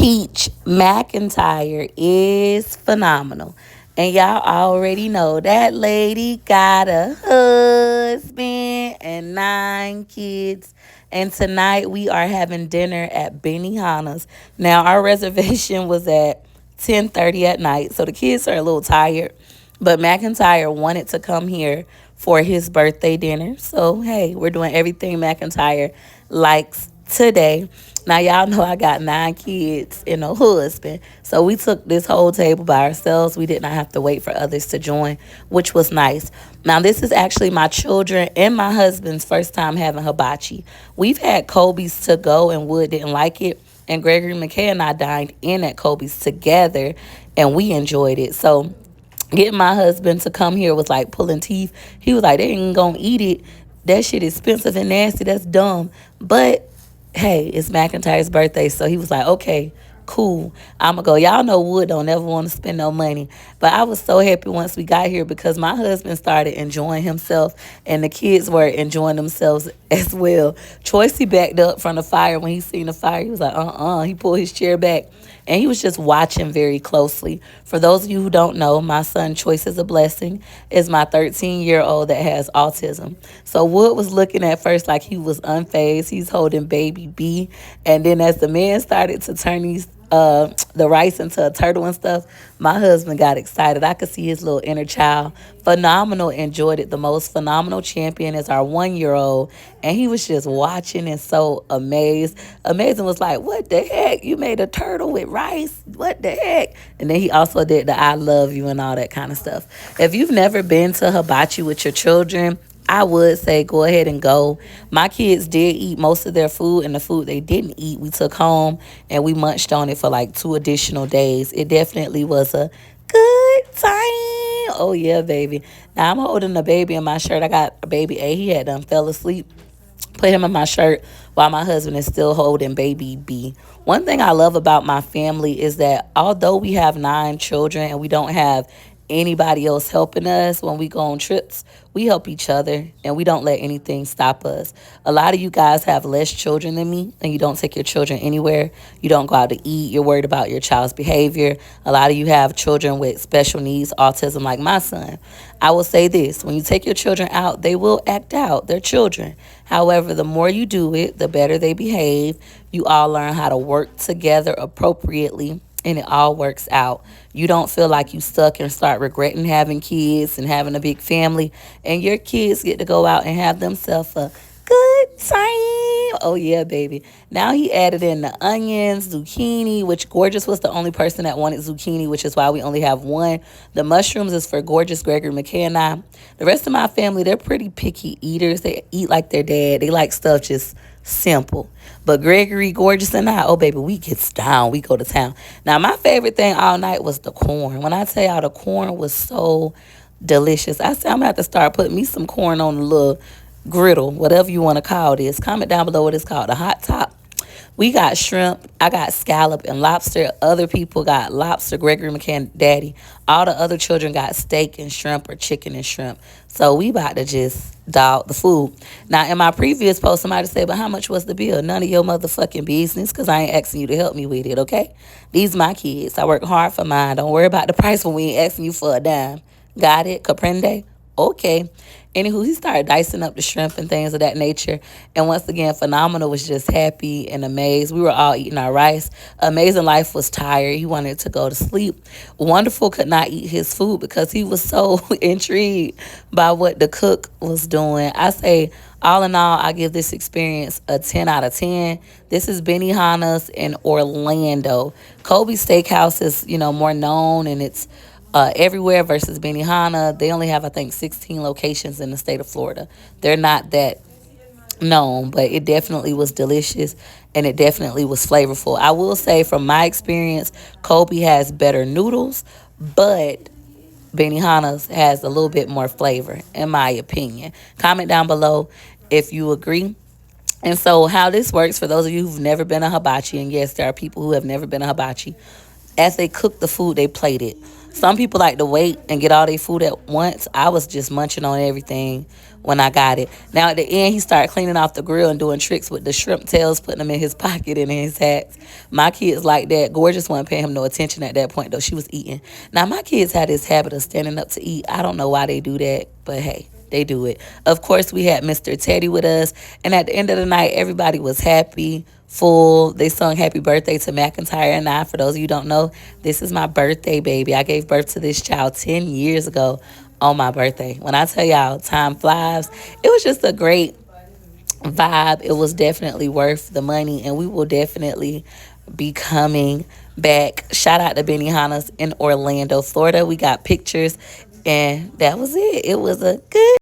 Peach McIntyre is phenomenal. And y'all already know that lady got a husband and 9 kids. And tonight we are having dinner at Benihana's. Now our reservation was at 10:30 at night, so the kids are a little tired. But McIntyre wanted to come here for his birthday dinner. So hey, we're doing everything McIntyre likes today. Now y'all know I got 9 kids and a husband. So we took this whole table by ourselves. We did not have to wait for others to join, which was nice. Now this is actually my children and my husband's first time having hibachi. We've had Kobe's to go and Wood didn't like it. And Gregory McKay and I dined in at Kobe's together and we enjoyed it. So getting my husband to come here was like pulling teeth. He was like, they ain't gonna eat it. That shit is expensive and nasty. That's dumb. But hey, it's McIntyre's birthday, so he was like, okay, cool. I'ma go. Y'all know Wood don't never want to spend no money. But I was so happy once we got here because my husband started enjoying himself and the kids were enjoying themselves as well. Choicey backed up from the fire when he seen the fire. He was like, He pulled his chair back and he was just watching very closely. For those of you who don't know, my son Choice is a blessing is my 13-year-old that has autism. So Wood was looking at first like he was unfazed. He's holding baby B. And then as the man started to turn the rice into a turtle and stuff, my husband got excited. I could see his little inner child. Phenomenal, enjoyed it the most. Phenomenal champion is our 1-year-old, and he was just watching and so amazed. Amazing was like, what the heck? You made a turtle with rice? What the heck? And then he also did the I love you and all that kind of stuff. If you've never been to hibachi with your children, I would say go ahead and go. My kids did eat most of their food, and the food they didn't eat, we took home and we munched on it for like 2 additional days. It definitely was a good time. Oh, yeah, baby. Now I'm holding the baby in my shirt. I got a baby A. He had done fell asleep. Put him in my shirt while my husband is still holding baby B. One thing I love about my family is that although we have 9 children and we don't have anybody else helping us when we go on trips, we help each other and we don't let anything stop us. A lot of you guys have less children than me and you don't take your children anywhere. You don't go out to eat. You're worried about your child's behavior. A lot of you have children with special needs, autism, like my son. I will say this, when you take your children out, they will act out. They're children. However, the more you do it, the better they behave. You all learn how to work together appropriately and it all works out. You don't feel like you stuck and start regretting having kids and having a big family. And your kids get to go out and have themselves a good time. Oh, yeah, baby. Now he added in the onions, zucchini, which Gorgeous was the only person that wanted zucchini, which is why we only have one. The mushrooms is for Gorgeous, Gregory, McKay, and I. The rest of my family, they're pretty picky eaters. They eat like their dad. They like stuff just simple. But Gregory, Gorgeous, and I, oh, baby, we get down. We go to town. Now, my favorite thing all night was the corn. When I tell y'all the corn was so delicious, I said I'm going to have to start putting me some corn on the little griddle, whatever you want to call this. Comment down below what it's called, a hot top. We got shrimp. I got scallop and lobster. Other people got lobster, Gregory McCann, Daddy. All the other children got steak and shrimp or chicken and shrimp. So we about to just dog the food. Now, in my previous post, somebody said, but how much was the bill? None of your motherfucking business because I ain't asking you to help me with it, okay? These my kids. I work hard for mine. Don't worry about the price when we ain't asking you for a dime. Got it? Comprende? Okay. Anywho, he started dicing up the shrimp and things of that nature. And once again, Phenomenal was just happy and amazed. We were all eating our rice. Amazing Life was tired. He wanted to go to sleep. Wonderful could not eat his food because he was so intrigued by what the cook was doing. I say, all in all, I give this experience a 10 out of 10. This is Benihana's in Orlando. Kobe Steakhouse is, more known and it's everywhere versus Benihana. They only have, I think, 16 locations in the state of Florida. They're not that known, but it definitely was delicious and it definitely was flavorful. I will say from my experience, Kobe has better noodles, but Benihana's has a little bit more flavor, in my opinion. Comment down below if you agree. And so how this works, for those of you who've never been a hibachi, and yes, there are people who have never been a hibachi, as they cook the food, they plate it. Some people like to wait and get all their food at once. I was just munching on everything. when I got it. Now at the end, he started cleaning off the grill and doing tricks with the shrimp tails, putting them in his pocket and in his hats. My kids like that. Gorgeous wasn't paying him no attention at that point, though. She was eating. Now, my kids had this habit of standing up to eat. I don't know why they do that, but hey, they do it. Of course, we had Mr. Teddy with us, and at the end of the night, everybody was happy, full. They sung happy birthday to McINTYRE and I. For those of you who don't know, this is my birthday baby. I gave birth to this child 10 years ago on my birthday. When I tell y'all, time flies. It was just a great vibe. It was definitely worth the money, and we will definitely be coming back. Shout out to Benihana's in Orlando, Florida. We got pictures, and that was it. It was a good